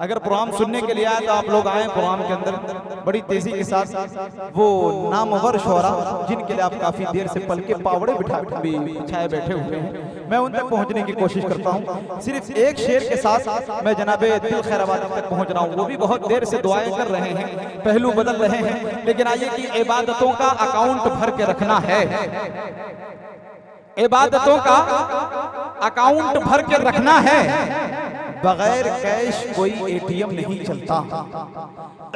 अगर प्रोग्राम सुनने के लिए आए तो आप लोग आए प्रोग्राम के अंदर बड़ी तेजी के साथ। वो नामवर शोरा जिनके लिए आप काफी देर से पल के पावड़े बिछाए बैठे हुए हैं, मैं उन तक पहुंचने की कोशिश करता हूं। सिर्फ एक शेर के साथ मैं जनाबे दिल खैराबादी तक पहुंच रहा हूं। वो भी बहुत देर से दुआएं कर रहे हैं, पहलू बदल रहे हैं, लेकिन आइए कि इबादतों का अकाउंट भर के रखना है, इबादतों का अकाउंट भर के रखना है। बगैर कैश कोई एटीएम नहीं चलता।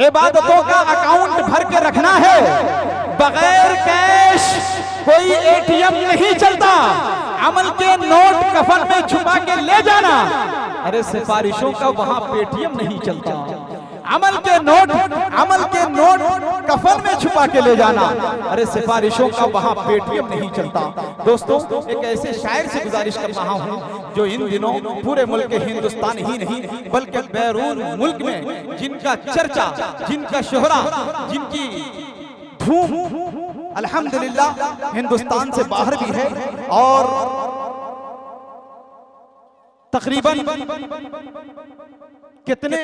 इबादतों का अकाउंट भर के रखना है, बगैर कैश कोई एटीएम नहीं चलता। अमल के नोट कफन में छुपा के ले जाना, अरे सिफारिशों का वहां पेटीएम नहीं चलता। अमल के नोट कफन में छुपा के ले जाना, अरे सिफारिशों का वहां पेटीएम नहीं चलता। दोस्तों, एक ऐसे शायर से गुजारिश कर रहा हूं जो इन दिनों पूरे मुल्क हिंदुस्तान ही नहीं बल्कि बैरून मुल्क में जिनका चर्चा, जिनका शोहरा, जिनकी धूम अल्हम्दुलिल्लाह हिंदुस्तान से बाहर भी है, और तकरीबन कितने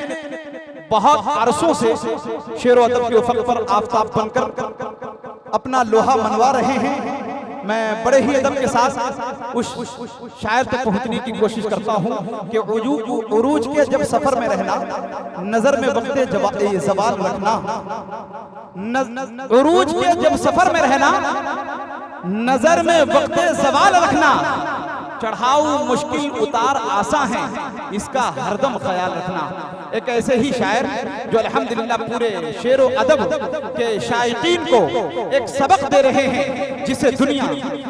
बहुत अरसों से शेरो अदब के उफक पर आफताब बनकर अपना लोहा मनवा रहे हैं। मैं बड़े ही अदब के साथ उस शायर तक पहुंचने की कोशिश करता हूं कि उरूज के जब सफर में रहना, नजर में वक्ते ज़वाल रखना, उरूज के जब सफर में रहना, नजर में वक्ते ज़वाल रखना, चढ़ाऊ मुश्किल उतार आसा है, इसका हरदम ख्याल रखना। एक ऐसे ही शायर जो अल्हम्दुलिल्लाह पूरे शेरो अदब के शायकीन को एक सबक दे रहे हैं, जिसे दुनिया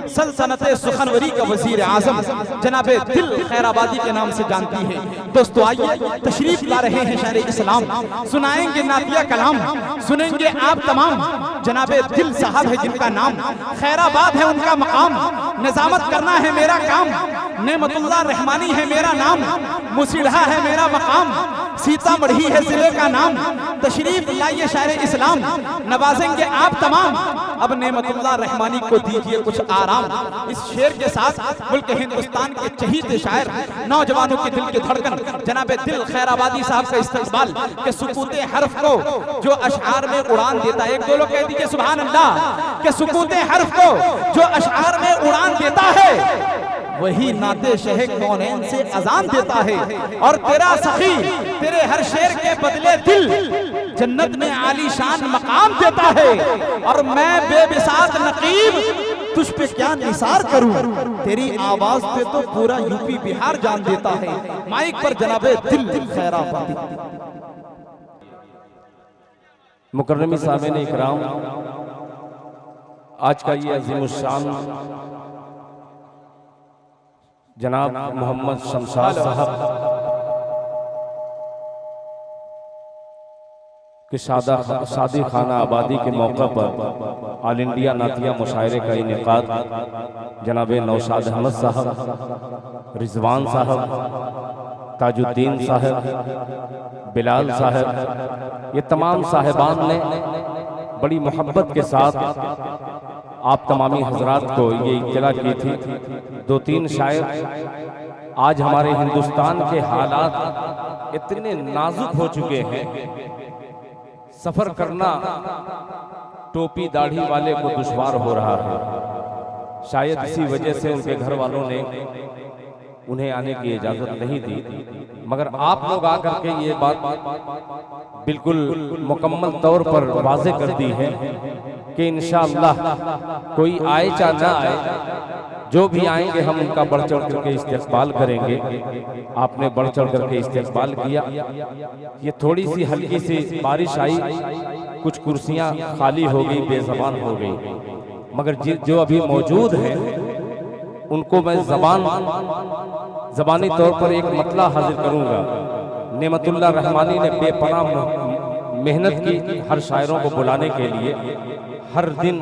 सल्तनते सुखनवरी का वजीर आजम जनाबे दिल खैराबादी के नाम से जानती है। दोस्तों, आइए तशरीफ ला रहे हैं शायर इस्लाम, सुनाएंगे नातिया कलाम, सुनेंगे आप तमाम। जनाबे दिल साहब है जिनका नाम, खैराबाद है उनका मकाम, निजामत करना है मेरा काम, नेमतुल्लाह रहमानी है मेरा नाम, मुसीढ़ा है मेरा मकाम, सीतामढ़ी है जिले का नाम। तशरीफ लाइए शायर इस्लाम, नवाजेंगे आप तमाम। अब नेमतुल्लाह रहमानी को दीजिए कुछ आराम। इस शेर के साथ मुल्क हिंदुस्तान के चहीते शायर, नौजवानों के दिल की धड़कन जनाबे दिल खैराबादी साहब का इस्तेमाल के सुकूते हर्फ को जो अशआर में उड़ान देता है। एक दो लोग कह दीजिए सुभान अल्लाह। के सुकूते हर्फ को जो अशआर में उड़ान देता है, वही नाते शहे कौनैन से अजान देता है। और तेरा सखी तेरे हर शेर के बदले दिल जन्नत में आलीशान मकाम देता है। और मैं बेबिसात नकीब तुझ पे क्या निसार करूं, तेरी आवाज पे तो पूरा यूपी बिहार जान देता है। माइक पर जनाबे दिल खैराबादी। मुकर्रमी सामीन इकराम, आज का ये अज़ीमुश्शान जनाब मोहम्मद शमशाद साहब के शादी खाना आबादी के मौका पर ऑल इंडिया नातिया मुशायरे का इनेकाद जनाब नौशाद अहमद साहब, रिजवान साहब, ताजुद्दीन साहब, बिलाल साहब, ये तमाम साहिबान ने बड़ी मोहब्बत के साथ आप तमामी हजरात को ये इत्तला की थी। दो तीन शायर, आज हमारे हिंदुस्तान के हालात इतने नाजुक हो चुके हैं, सफर करना टोपी दाढ़ी वाले को दुश्वार हो रहा है। शायद इसी वजह से उनके घर वालों ने उन्हें आने की इजाजत नहीं दी, मगर आप लोग आकर के ये बात बिल्कुल मुकम्मल तौर पर वाज़ेह कर दी है कि इंशाअल्लाह कोई आए चाहे ना आए, जो भी आएंगे हम उनका बढ़ चढ़ करके इस्तेक़बाल करेंगे। आपने बढ़ चढ़ करके इस्तेक़बाल किया। ये थोड़ी सी हल्की सी बारिश आई, कुछ कुर्सियां खाली हो गई, बेज़बान हो गई, मगर जो अभी मौजूद हैं उनको मैं ज़बानी तौर पर एक मतला हाजिर करूंगा। नेमतुल्लाह रहमानी ने बेपनाह मेहनत की हर शायरों को बुलाने के लिए। हर दिन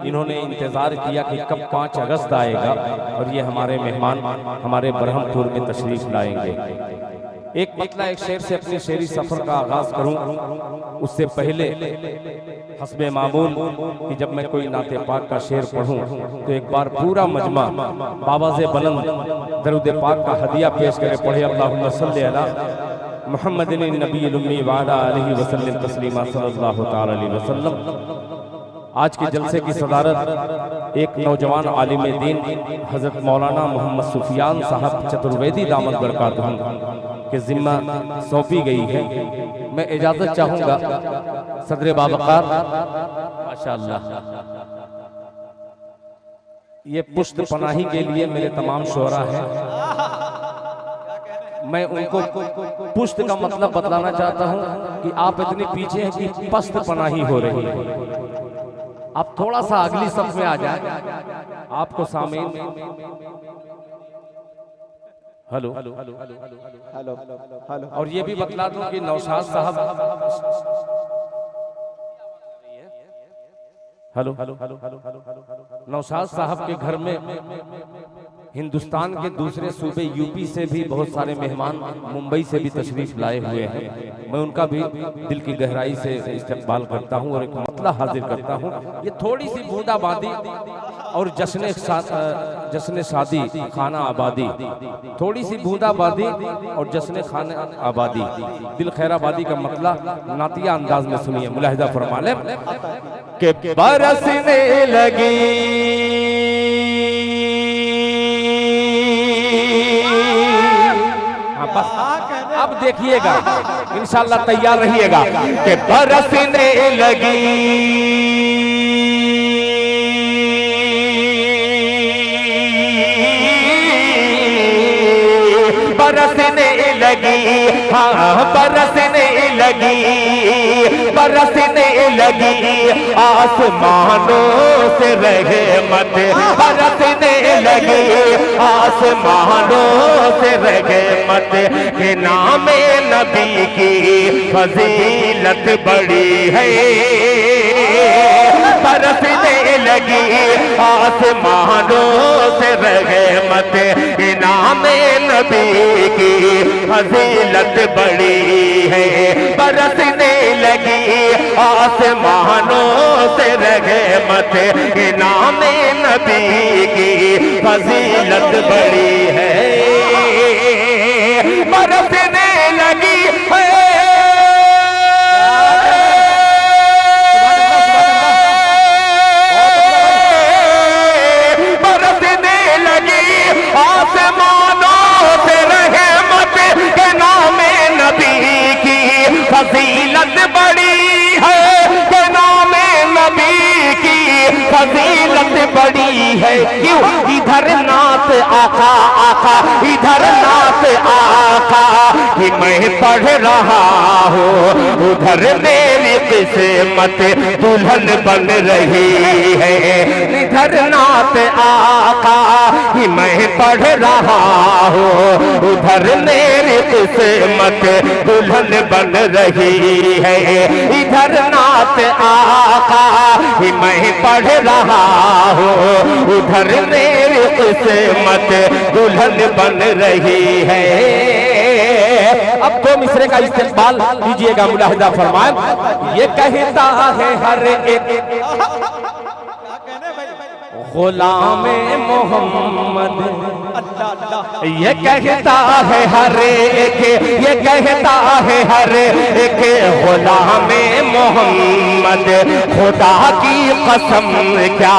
इन्होंने इंतज़ार किया कि कब 5 अगस्त आएगा और ये हमारे मेहमान हमारे बरहमपुर में तशरीफ लाएंगे। एक मतला एक शेर से अपनी शेरी सफ़र का आगाज़ करूं, उससे पहले हस्बे मामूल कि जब मैं कोई नाते पाक का शेर पढ़ूं तो एक बार पूरा मजमा बावाज़े बुलंद दरूद पाक का हदिया पेश करे, पढ़े अल्लाहुम्मा सल्ली अला मुहम्मदिन नबी उम्मी व अला आलिहि वसल्लम तस्लीमा सल्लल्लाहु तआला अलैहि वसल्लम। आज के जलसे की सदारत एक नौजवान आलिम दीन हज़रत मौलाना मोहम्मद सुफियान साहब चतुर्वेदी दामद बरकातहू के जिम्मा सौंपी गई है। मैं इजाज़त चाहूँगा सदर बावकार माशाअल्लाह ये पुष्ट पनाही के लिए मेरे तमाम शोरा हैं, मैं उनको पुष्ट का मतलब बतलाना चाहता हूं कि आप इतने पीछे हैं कि पस्त पनाही हो रही है। आप थोड़ा सा अगली सफ में आ जाए, आपको सामीन हेलो हेलो और ये भी बतला दूं कि नौशाद साहब हेलो नौशाद साहब के घर में हिंदुस्तान के दूसरे सूबे यूपी से भी बहुत सारे मेहमान मुंबई से भी तशरीफ लाए हुए हैं। मैं उनका भी दिल की गहराई से इस्तकबाल करता हूं और एक मतला हाजिर करता हूं। ये थोड़ी सी बूंदाबांदी और जश्न शादी खाना आबादी, थोड़ी सी बूंदाबांदी और जश्न खाना आबादी, दिल खैराबादी का मतला नातिया अंदाज में सुनिए, मुलाहिजा फरमा लें कि बरसने लगी अब देखिएगा इंशाअल्लाह तैयार रहिएगा कि बरसने लगी बरसने लगी, हाँ बरसने लगी, बरसने लगी आसमानों से रहमत, बरसने लगी आसमानों से रहमत के नाम नबी की फजीलत बड़ी है। बरसने लगी आसमानों से रहमत के नाम नबी की फजीलत बड़ी है। बरसने लगी आसमानों से रहमत के नाम नबी की फजीलत बड़ी है। बरसने लगी है फजीलत बड़ी है के नाम नबी की फजीलत बड़ी है। क्यों इधर नात आका आका, इधर नात आका कि मैं पढ़ रहा हूँ, उधर मेरी किस्मत दुल्हन बन रही है। इधर नात आका कि मैं पढ़ रहा हूँ, उधर मेरी किस्मत दुल्हन बन रही है। इधर नात आका कि मैं पढ़ रहा हूँ, उधर मेरी किस्मत दुल्हन बन रही है। अब दो मिसरे का इस्तेमाल कीजिएगा, मुलाहिजा फरमाएं। ये कहता है हर एक गुलाम मोहम्मद, ये कहता है हर एक, ये कहता है हर एक गुलाम मोहम्मद, खुदा की कसम क्या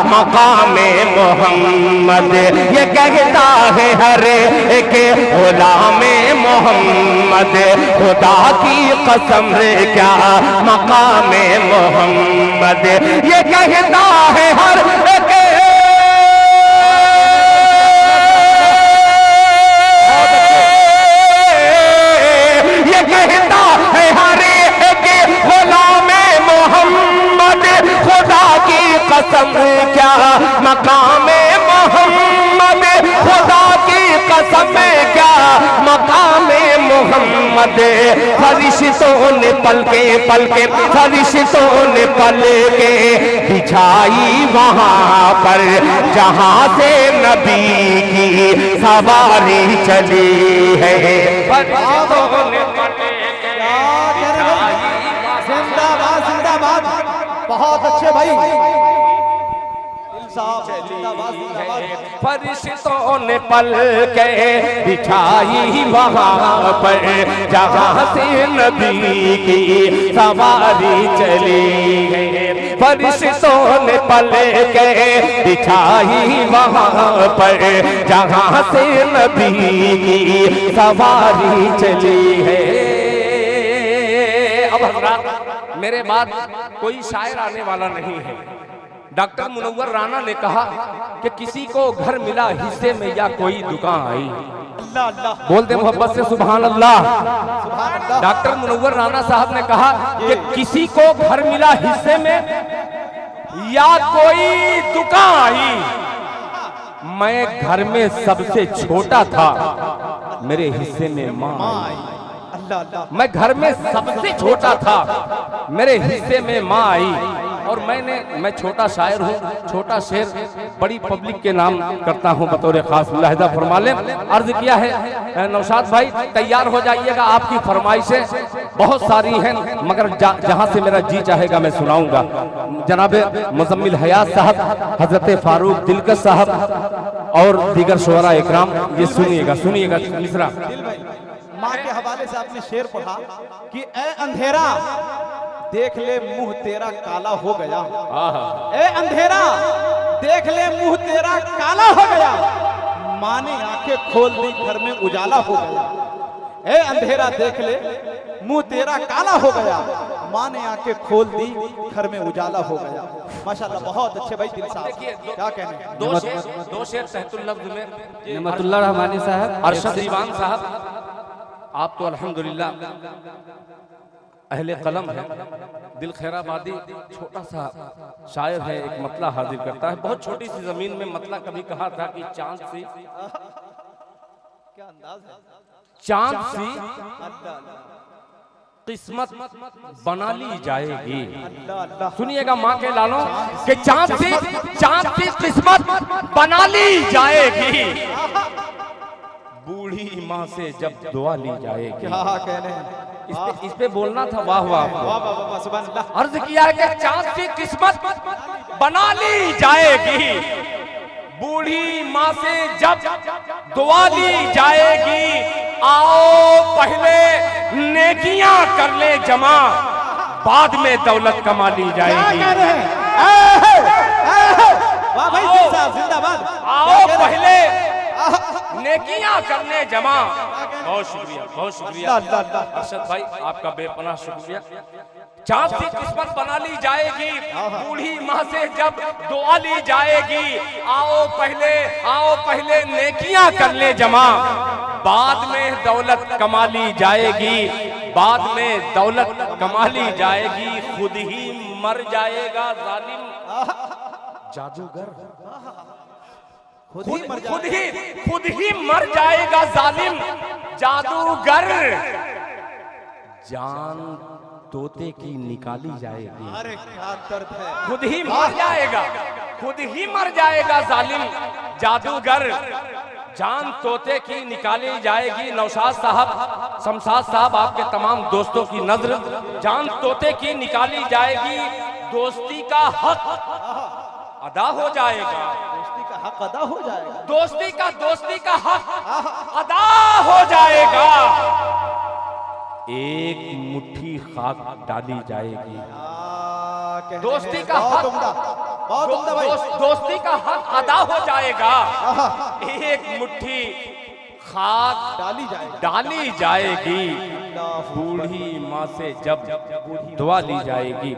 मकाम मोहम्मद। ये कहता है हर एक गुलाम मोहम्मद, खुदा की कसम क्या मकाम मोहम्मद। ये कहता है हर एक कसम क्या मकाम मोहम्मद, खुदा की कसम क्या मकाम मोहम्मद। फरिश्तों ने पलके पलके, फरिश्तों ने पलके बिछाई वहाँ पर जहाँ से नबी की सवारी चली है। फरिश्तों ने जिंदाबाद जिंदाबाद, बहुत अच्छे भाई जिंदाबाद जिंदाबाद। फरिश्तों ने पल के बिछाई वहाँ पर जहाँ से नबी की सवारी चली है। फरिश्तों ने पल के बिछाई वहाँ पर जहाँ से नबी की सवारी चली है। अब हज़रात मेरे बाद कोई शायर आने वाला नहीं है। डॉक्टर मुनव्वर राना ने कहा कि किसी को घर मिला हिस्से में या कोई दुकान आई। अल्लाह अल्लाह बोलते मोहब्बत से सुभान अल्लाह। सुभान अल्लाह। डॉक्टर मुनव्वर राना साहब ने कहा कि किसी को घर मिला हिस्से में या कोई दुकान आई। मैं घर में सबसे छोटा था, मेरे हिस्से में माँ आई। अल्लाह अल्लाह। मैं घर में सबसे छोटा था, मेरे हिस्से में माँ आई। और मैं छोटा शायर हूँ, छोटा शेर बड़ी पब्लिक के नाम करता हूँ बतौर खास मुलाहिजा फरमा लें। अर्ज किया है नौशाद भाई तैयार हो जाइएगा, आपकी फरमाइशें बहुत सारी हैं मगर जहाँ से मेरा जी चाहेगा मैं सुनाऊंगा। जनाब मुजम्मिल हयात साहब, हजरत फारूक दिलकश साहब और दीगर शुअरा इकराम, ये सुनिएगा मिसरा। माँ के हवाले से आपने शेर पढ़ा कि ए अंधेरा देख ले मुंह तेरा काला हो गया। ए अंधेरा देख ले मुंह तेरा काला हो गया, माँ ने आंखें खोल दी घर में उजाला हो गया। ए अंधेरा देख ले मुंह तेरा काला हो गया, माँ ने आंखें खोल दी घर में उजाला हो गया। माशाल्लाह बहुत अच्छे भाई दिल साहब, क्या कहने। दो शेर तहतुल लफ्ज में नेमतुल्लाह रहमानी साहब, अरशद दीवान साहब, आप तो अल्हम्दुलिल्लाह अहले कलम है। दिल खैराबादी छोटा सा शायर है, एक मतला हाजिर करता है। बहुत छोटी सी जमीन में मतला कभी कहा था कि चांद सी क्या अंदाज है। चांद सी अल्लाह किस्मत बना ली जाएगी। अल्लाह अल्लाह। सुनिएगा माँ के लालों कि चांद सी किस्मत बना ली जाएगी, बूढ़ी माँ से जब दुआ ली जाएगी। क्या कहने हैं। इस पे बोलना था। वाह वाह वाह वाह वाह सुभान अल्लाह। अर्ज किया कि चांद सी किस्मत बना ली जाएगी, बूढ़ी माँ से जब दुआ ली जाएगी। आओ पहले नेकियां कर ले जमा, बाद में दौलत कमा ली क्या जाएगी। कह रहे हैं। वाह भाई दिल साहब जिंदाबाद। आओ पहले नेकियां करने जमा। बहुत शुक्रिया अल्लाह अल्लाह। अरशद भाई आपका बेपनाह शुक्रिया। चांद सी किस्मत बना ली जाएगी, बूढ़ी माँ से जब दुआ ली जाएगी। आओ पहले नेकियां कर ले जमा, बाद में दौलत कमा ली जाएगी, बाद में दौलत कमा ली जाएगी। खुद ही मर जाएगा जालिम जादूगर, खुद ही मर जाएगा जालिम जादूगर। जान तोते की निकाली जाएगी। अरे क्या दर्द है। खुद ही मर जाएगा जालिम जादूगर। जान तोते की निकाली जाएगी। नौशाद साहब, शमशाद साहब, आपके तमाम दोस्तों की नजर जान तोते की निकाली जाएगी। दोस्ती का हक अदा हो जाएगा, दोस्ती का हक अदा हो जाएगा। दोस्ती का हक अदा हो जाएगा। एक मुट्ठी खाक डाली जाएगी। दोस्ती का हक, बहुत उम्दा भाई। दोस्ती का हक अदा हो जाएगा। एक मुट्ठी खाक डाली जाएगी, बूढ़ी माँ से जब दुआ ली जाएगी।